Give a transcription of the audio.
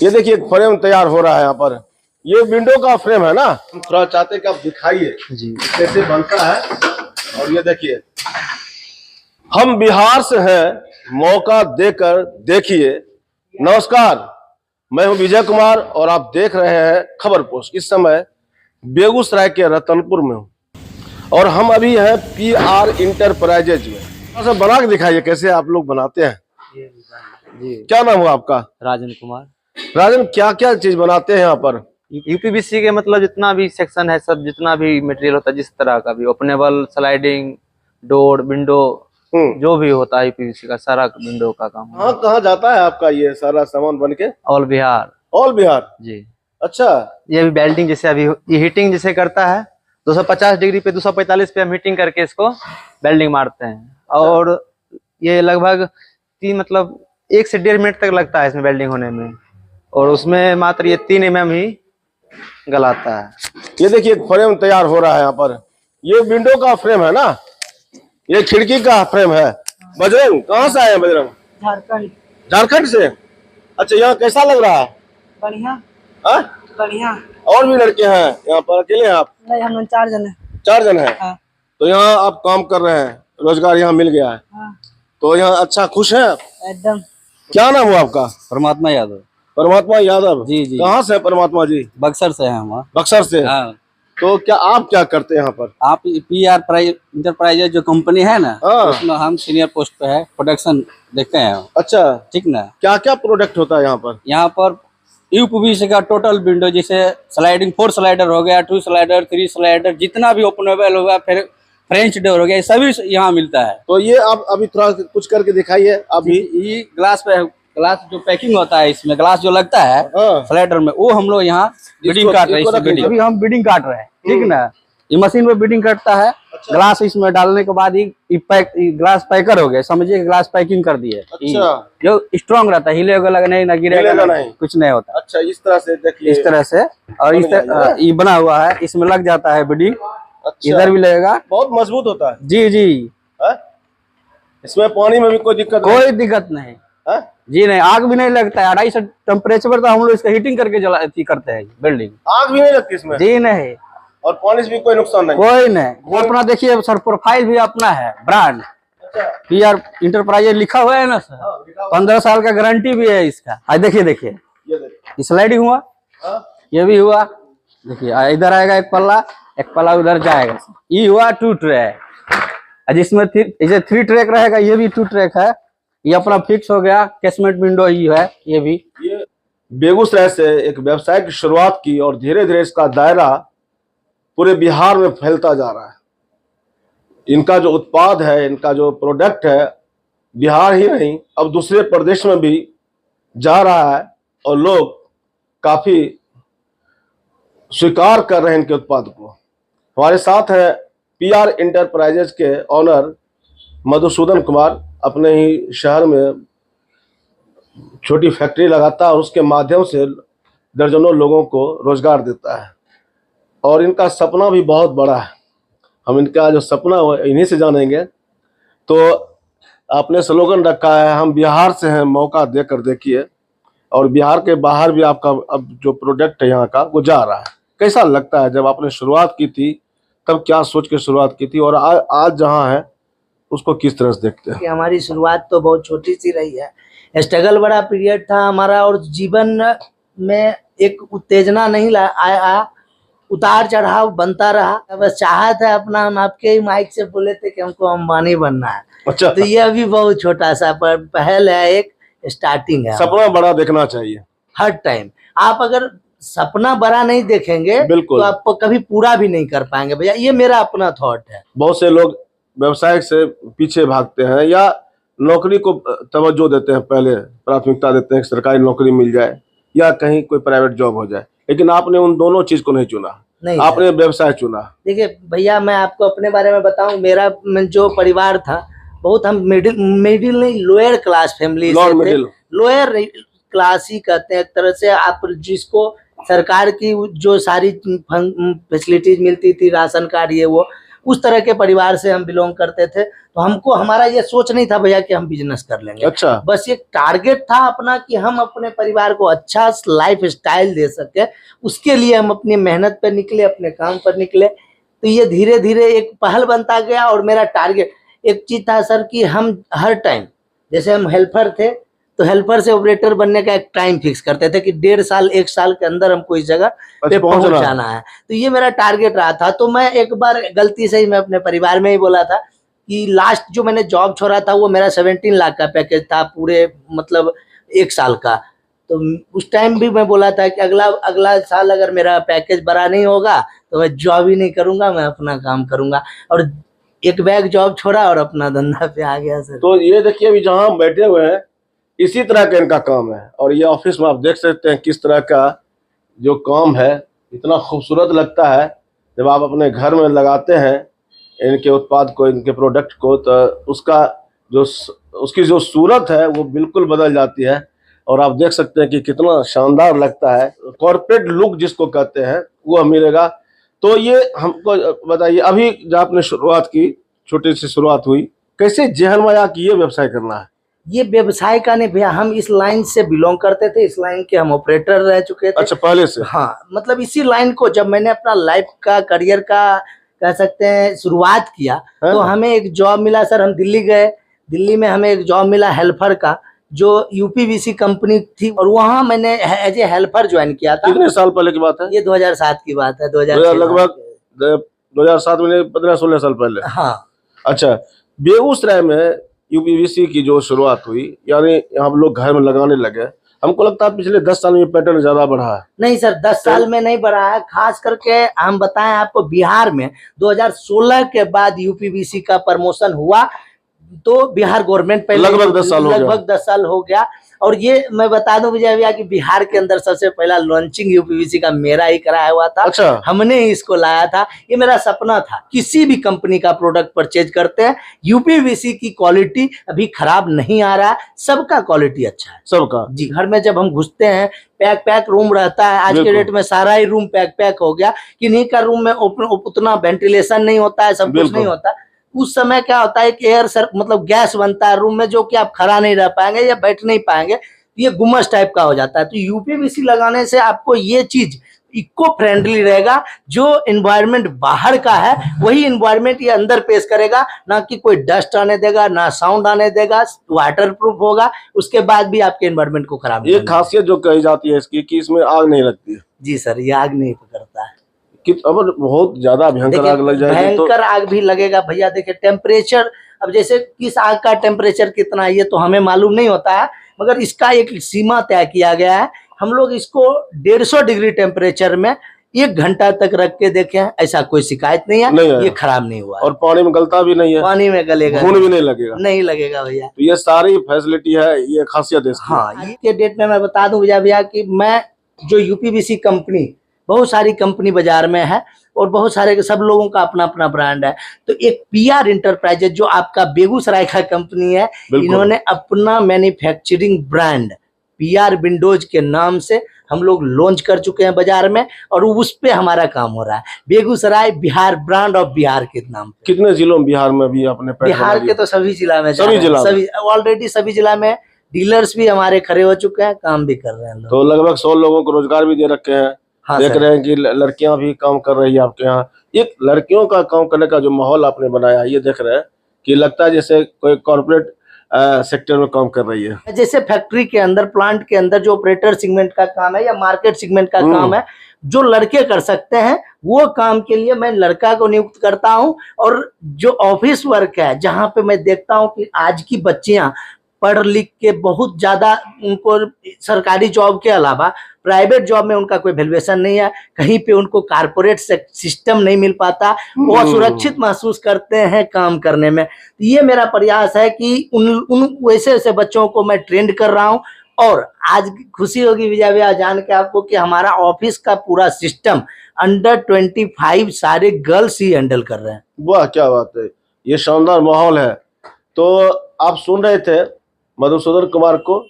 ये देखिए एक फ्रेम तैयार हो रहा है यहाँ पर। ये विंडो का फ्रेम है ना, हम थोड़ा चाहते हैं कि आप दिखाइए जी कैसे बनता है। और ये देखिए हम बिहार से हैं, मौका देकर देखिए। नमस्कार, मैं हूं विजय कुमार और आप देख रहे हैं खबर पोस्ट। इस समय बेगूसराय के रतनपुर में हूं और हम अभी हैं PR इंटरप्राइजेज में। थोड़ा सा बना के दिखाइए कैसे आप लोग बनाते हैं। जी क्या नाम हुआ आपका? राजन कुमार। राजन, क्या क्या चीज बनाते हैं यहाँ पर? यूपीवीसी के मतलब जितना भी सेक्शन है, सब जितना भी मटेरियल होता है, जिस तरह का भी ओपनेबल, स्लाइडिंग, डोर, विंडो, जो भी होता है यूपीवीसी का सारा विंडो का काम। हाँ, कहाँ जाता है आपका ये सारा सामान बन के? ऑल बिहार। ऑल बिहार? जी। अच्छा। ये भी वेल्डिंग, जैसे अभी ये हीटिंग जैसे करता है 250 डिग्री पे 245 पे हम हीटिंग करके इसको वेल्डिंग मारते हैं। और ये लगभग 1 से 1.5 मिनट तक लगता है इसमें वेल्डिंग होने में, और उसमें मात्र ये 3 mm ही गलाता है। ये देखिए एक फ्रेम तैयार हो रहा है यहाँ पर। ये विंडो का फ्रेम है ना, ये खिड़की का फ्रेम है। बजरंग, कहाँ से आए हैं बजरंग? झारखंड। झारखंड से? अच्छा, यहाँ कैसा लग रहा है? बढ़िया। हाँ? बढ़िया। और भी लड़के हैं यहाँ पर? अकेले हैं आप? नहीं, हम 4 जन हैं। 4 जन हैं? हाँ। तो यहाँ आप काम कर रहे हैं, रोजगार यहाँ मिल गया है। हाँ। तो यहाँ अच्छा खुश है? एकदम। क्या नाम हुआ आपका? परमात्मा यादव। परमात्मा यादव? जी जी। कहाँ से है परमात्मा जी? बक्सर से हैं हम। बक्सर से? हाँ। तो क्या आप क्या करते हैं यहाँ पर? आप PR इंटरप्राइजेज जो कंपनी है ना, हाँ। उसमें हम सीनियर पोस्ट पे है, प्रोडक्शन देखते हैं। अच्छा, ठीक ना। क्या क्या प्रोडक्ट होता है यहाँ पर? यहाँ पर यूपीवीसी का टोटल विंडो, जैसे स्लाइडिंग 4 स्लाइडर हो गया, 2 स्लाइडर, 3 स्लाइडर, जितना भी ओपनेबल होगा, फिर फ्रेंच डोर हो गया, ये सभी यहाँ मिलता है। तो ये आप अभी थोड़ा कुछ करके दिखाइए अभी। ये ग्लास जो पैकिंग होता है, इसमें ग्लास जो लगता है हाँ। स्लाइडर में, वो हम लोग यहाँ बीडिंग काट रहे हैं। अभी हम बीडिंग काट रहे हैं, ठीक ना। ये मशीन में बीडिंग कटता है। अच्छा। ग्लास इसमें डालने के बाद ये ग्लास पैकर हो गया, समझिए ग्लास पैकिंग कर दी है। अच्छा। जो स्ट्रॉन्ग रहता है, हिलेगा नहीं ना, गिरेगा नहीं, कुछ नहीं होता। अच्छा, इस तरह से देखिए, इस तरह से। और इस तरह ये बना हुआ है, इसमें लग जाता है बीडिंग। अच्छा। इधर भी लगेगा, बहुत मजबूत होता है। जी जी। है? इसमें पानी में भी कोई दिक्कत नहीं है? जी नहीं, आग भी नहीं लगता है। 250 टेम्परेचर पर तो हम लोग इसका हीटिंग करके करते हैं बिल्डिंग। आग भी नहीं लगती इसमें? जी नहीं। और पानी से भी कोई नुकसान नहीं? कोई नहीं। वो अपना देखिए सर, प्रोफाइल भी अपना है, ब्रांड PR इंटरप्राइजेज लिखा हुआ है ना सर। 15 साल का गारंटी भी है इसका। आज देखिए स्लाइडिंग हुआ। ये भी हुआ, देखिए इधर आएगा एक पल्ला उधर जाएगा। ये हुआ 2 ट्रैक, जिसमें 3 ट्रैक रहेगा। ये भी 2 ट्रैक है। ये अपना फिक्स हो गया। कैसमेंट विंडो ही है ये भी। ये बेगूसराय से एक व्यवसाय की शुरुआत की और धीरे धीरे इसका दायरा पूरे बिहार में फैलता जा रहा है। इनका जो उत्पाद है, इनका जो प्रोडक्ट है, बिहार ही नहीं अब दूसरे प्रदेश में भी जा रहा है और लोग काफी स्वीकार कर रहे हैं इनके उत्पाद को। हमारे साथ है PR इंटरप्राइजेज के ऑनर मधुसूदन कुमार। अपने ही शहर में छोटी फैक्ट्री लगाता है और उसके माध्यम से दर्जनों लोगों को रोजगार देता है। और इनका सपना भी बहुत बड़ा है। हम इनका जो सपना है इन्हीं से जानेंगे। तो आपने स्लोगन रखा है, हम बिहार से हैं, मौका देकर देखिए। और बिहार के बाहर भी आपका अब जो प्रोडक्ट है यहाँ का वो जा रहा है। कैसा लगता है? जब आपने शुरुआत की थी तब क्या सोच के शुरुआत की थी, और आज जहाँ है उसको किस तरह से देखते हैं? हमारी शुरुआत तो बहुत छोटी सी रही है। स्ट्रगल बड़ा पीरियड था हमारा, और जीवन में एक उत्तेजना नहीं आया, उतार चढ़ाव बनता रहा। बस चाहत है अपना, हम आपके ही माइक से बोले थे कि हमको अंबानी बनना है। अच्छा। तो ये अभी बहुत छोटा सा पहल है, एक स्टार्टिंग है। सपना बड़ा देखना चाहिए हर टाइम। आप अगर सपना बड़ा नहीं देखेंगे तो आप कभी पूरा भी नहीं कर पाएंगे भैया। ये मेरा अपना थॉट है। बहुत से लोग व्यवसाय से पीछे भागते हैं या नौकरी को तवज्जो देते हैं, पहले प्राथमिकता देते हैं कि सरकारी नौकरी मिल जाए या कहीं कोई प्राइवेट जॉब हो जाए, लेकिन आपने उन दोनों चीज को नहीं चुना। नहीं, आपने व्यवसाय चुना। देखिए भैया, मैं आपको अपने बारे में बताऊं, मेरा जो परिवार था, बहुत हम मिडिल नहीं, लोअर क्लास फैमिली से थे। लोअर क्लास ही कहते हैं एक तरह से। आप जिसको सरकार की जो सारी फैसिलिटीज मिलती थी, राशन कार्ड, ये वो उस तरह के परिवार से हम बिलोंग करते थे। तो हमको हमारा ये सोच नहीं था भैया कि हम बिजनेस कर लेंगे। अच्छा। बस एक टारगेट था अपना कि हम अपने परिवार को अच्छा लाइफ स्टाइल दे सके, उसके लिए हम अपनी मेहनत पर निकले, अपने काम पर निकले। तो ये धीरे धीरे एक पहल बनता गया। और मेरा टारगेट एक चीज था सर कि हम हर टाइम, जैसे हम हेल्पर थे तो हेल्पर से ऑपरेटर बनने का एक टाइम फिक्स करते थे कि 1.5 साल 1 साल के अंदर हमको इस जगह पे पहुंच जाना है। तो ये मेरा टारगेट रहा था। तो मैं एक बार गलती से ही मैं अपने परिवार में ही बोला था कि लास्ट जो मैंने जॉब छोड़ा था वो मेरा 17 लाख का पैकेज था पूरे मतलब 1 साल का। तो उस टाइम भी मैं बोला था कि अगला साल अगर मेरा पैकेज बड़ा नहीं होगा तो मैं जॉब ही नहीं करूंगा, मैं अपना काम करूंगा। और एक बैग जॉब छोड़ा और अपना धंधा पे आ गया सर। तो ये देखिए अभी जहाँ हम बैठे हुए हैं इसी तरह का इनका काम है। और ये ऑफिस में आप देख सकते हैं किस तरह का जो काम है, इतना खूबसूरत लगता है। जब आप अपने घर में लगाते हैं इनके उत्पाद को, इनके प्रोडक्ट को, तो उसकी जो सूरत है वो बिल्कुल बदल जाती है। और आप देख सकते हैं कि कितना शानदार लगता है। कॉर्पोरेट लुक जिसको कहते हैं वो मिलेगा। तो ये हमको बताइए, अभी जब आपने शुरुआत की, छोटी सी शुरुआत हुई, कैसे जहन में आया कि ये व्यवसाय करना है? ये व्यवसाय का नहीं भैया, हम इस लाइन से बिलोंग करते थे, इस लाइन के हम ऑपरेटर रह चुके थे। अच्छा, पहले से? हाँ, मतलब इसी लाइन को जब मैंने अपना लाइफ का करियर का कह सकते हैं शुरुआत किया तो हमें एक जॉब मिला सर। हम दिल्ली गए, दिल्ली में हमें एक जॉब मिला हेल्पर का, जो यूपीवीसी कंपनी थी, और वहाँ मैंने एज ए हेल्पर ज्वाइन किया था। कितने साल पहले की बात है? ये 2007 की बात है। लगभग 2007 में 15-16 साल पहले। हाँ। अच्छा, बेगूसराय में यूपीवीसी की जो शुरुआत हुई, यानी हम लोग घर में लगाने लगे, हमको लगता है पिछले 10 साल में पैटर्न ज्यादा बढ़ा है। नहीं सर, 10 साल में नहीं बढ़ा है। खास करके हम बताएं आपको, बिहार में 2016 के बाद यूपीवीसी का प्रमोशन हुआ। तो बिहार गवर्नमेंट पहले लगभग 10 साल हो गया। और ये मैं बता दूं विजय भैया कि बिहार के अंदर सबसे पहला लॉन्चिंग यूपीवीसी का मेरा ही कराया हुआ था। अच्छा। हमने ही इसको लाया था। ये मेरा सपना था। किसी भी कंपनी का प्रोडक्ट परचेज करते हैं, यूपीवीसी की क्वालिटी अभी खराब नहीं आ रहा है, सबका क्वालिटी अच्छा है, सबका जी। घर में जब हम घुसते हैं, पैक रूम रहता है। आज के डेट में सारा ही रूम पैक हो गया। किन्हीं का रूम में उतना वेंटिलेशन नहीं होता है, सब कुछ नहीं होता। उस समय क्या होता है कि एयर सर मतलब गैस बनता है रूम में, जो कि आप खड़ा नहीं रह पाएंगे या बैठ नहीं पाएंगे, ये गुमस टाइप का हो जाता है। तो यूपीवीसी लगाने से आपको ये चीज इको फ्रेंडली रहेगा। जो एनवायरनमेंट बाहर का है वही एनवायरनमेंट ये अंदर पेश करेगा, ना कि कोई डस्ट आने देगा, ना साउंड आने देगा, वाटर प्रूफ होगा। उसके बाद भी आपके एनवायरनमेंट को खराब नहीं। एक खासियत जो कही जाती है इसकी कि इसमें आग नहीं लगती है। जी सर, ये आग नहीं पकड़ता है। कि अगर बहुत ज्यादा भयंकर आग लग जाएगी तो भयंकर आग भी लगेगा भैया। देखिए टेम्परेचर, अब जैसे किस आग का टेम्परेचर कितना है ये तो हमें मालूम नहीं होता है, मगर इसका एक सीमा तय किया गया है। हम लोग इसको 150 डिग्री टेम्परेचर में 1 घंटा तक रख के देखे, ऐसा कोई शिकायत नहीं है, ये खराब नहीं हुआ। और पानी में गलता भी नहीं है, पानी में गलेगा, घुन भी नहीं लगेगा, नहीं लगेगा भैया। तो ये सारी फैसिलिटी है, ये खासियत है। हाँ, आज के डेट में मैं बता दूं भैया कि मैं जो यूपीवीसी कंपनी, बहुत सारी कंपनी बाजार में है और बहुत सारे सब लोगों का अपना अपना ब्रांड है। तो एक पीआर इंटरप्राइजेज जो आपका बेगूसराय का कंपनी है, इन्होंने अपना मैन्युफैक्चरिंग ब्रांड पीआर विंडोज के नाम से हम लोग लॉन्च कर चुके हैं बाजार में, और उस पे हमारा काम हो रहा है। बेगूसराय बिहार ब्रांड ऑफ बिहार के नाम पे। कितने जिलों में बिहार में भी अपने बिहार के तो सभी जिला में, सभी ऑलरेडी सभी जिला में डीलर्स भी हमारे खड़े हो चुके हैं, काम भी कर रहे हैं। तो लगभग 100 लोगों को रोजगार भी दे रखे हैं। हाँ, देख रहे हैं कि लड़कियां भी काम कर रही है आपके यहाँ। एक लड़कियों का काम करने का जो माहौल आपने बनाया, ये देख रहे हैं कि लगता है जैसे कोई कॉर्पोरेट सेक्टर में काम कर रही है। जैसे फैक्ट्री के अंदर, प्लांट के अंदर जो ऑपरेटर सेगमेंट का काम है या मार्केट सेगमेंट का काम है, जो लड़के कर सकते हैं, वो काम के लिए मैं लड़का को नियुक्त करता हूं। और जो ऑफिस वर्क है, जहां पे मैं देखता हूं कि आज की बच्चियां पढ़ लिख के बहुत ज्यादा, उनको सरकारी जॉब के अलावा प्राइवेट जॉब में उनका कोई वैल्यूएशन नहीं है, कहीं पे उनको कारपोरेट सिस्टम नहीं मिल पाता, वो असुरक्षित महसूस करते हैं काम करने में। तो ये मेरा प्रयास है कि उन वैसे बच्चों को मैं ट्रेंड कर रहा हूं। और आज खुशी होगी विजय भैया जान के आपको कि हमारा ऑफिस का पूरा सिस्टम अंडर 25 सारे गर्ल्स ही हैंडल कर रहे हैं। वाह, क्या बात है, ये शानदार माहौल है। तो आप सुन रहे थे मधुसूदन कुमार को,